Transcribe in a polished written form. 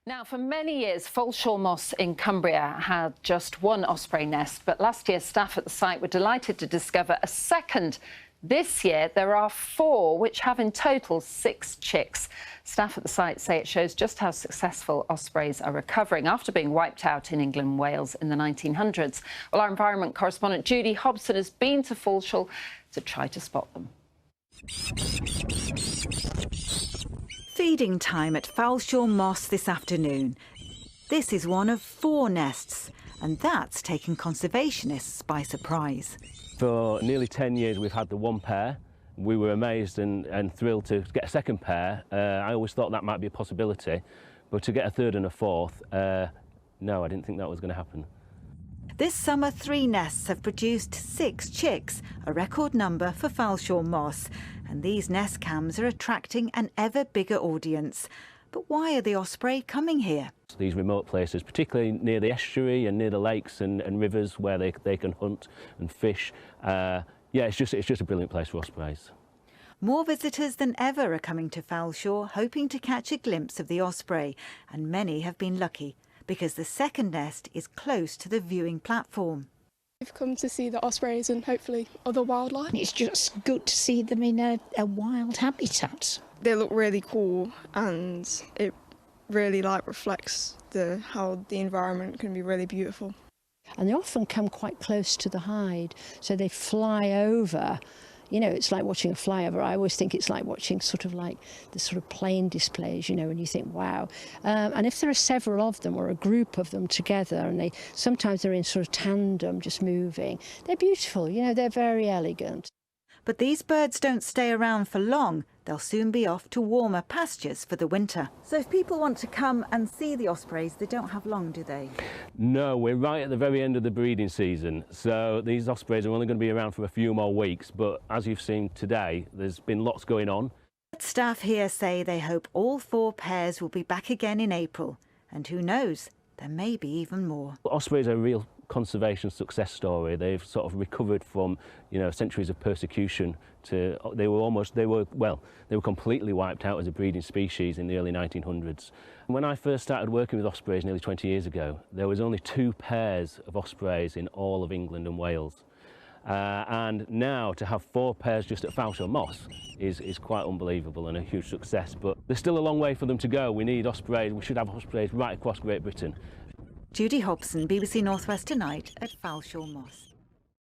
Now, for many years, Falshaw Moss in Cumbria had just one osprey nest, but last year staff at the site were delighted to discover a second. This year, there are 4, which have in total 6 chicks. Staff at the site say it shows just how successful ospreys are recovering after being wiped out in England and Wales in the 1900s. Well, our environment correspondent Judy Hobson has been to Falshaw to try to spot them. Feeding time at Falshaw Moss this afternoon. This is one of 4 nests, and that's taken conservationists by surprise. For nearly 10 years we've had the one pair. We were amazed and thrilled to get a second pair. I always thought that might be a possibility, but to get a third and a fourth, no, I didn't think that was going to happen. This summer 3 nests have produced 6 chicks, a record number for Falshaw Moss. And these nest cams are attracting an ever bigger audience. But why are the osprey coming here? These remote places, particularly near the estuary and near the lakes and rivers where they can hunt and fish. Yeah, it's just a brilliant place for ospreys. More visitors than ever are coming to Falshaw, hoping to catch a glimpse of the osprey. And many have been lucky, because the second nest is close to the viewing platform. We've come to see the ospreys and hopefully other wildlife. It's just good to see them in a wild habitat. They look really cool and it really reflects how the environment can be really beautiful. And they often come quite close to the hide, so they fly over. You know, it's like watching a flyover. I always think it's like watching the sort of plane displays, you know, and you think, wow. And if there are several of them or a group of them together, and sometimes they're in sort of tandem, just moving, they're beautiful, you know, they're very elegant. But these birds don't stay around for long. They'll soon be off to warmer pastures for the winter. So if people want to come and see the ospreys, they don't have long, do they? No, we're right at the very end of the breeding season. So these ospreys are only going to be around for a few more weeks. But as you've seen today, there's been lots going on. Staff here say they hope all 4 pairs will be back again in April. And who knows, there may be even more. Ospreys are a real conservation success story. They've sort of recovered from, you know, centuries of persecution. They were completely wiped out as a breeding species in the early 1900s. When I first started working with ospreys nearly 20 years ago, there was only 2 pairs of ospreys in all of England and Wales. And now to have 4 pairs just at Falshaw Moss is quite unbelievable and a huge success. But there's still a long way for them to go. We need ospreys. We should have ospreys right across Great Britain. Judy Hobson, BBC North West Tonight at Falshaw Moss.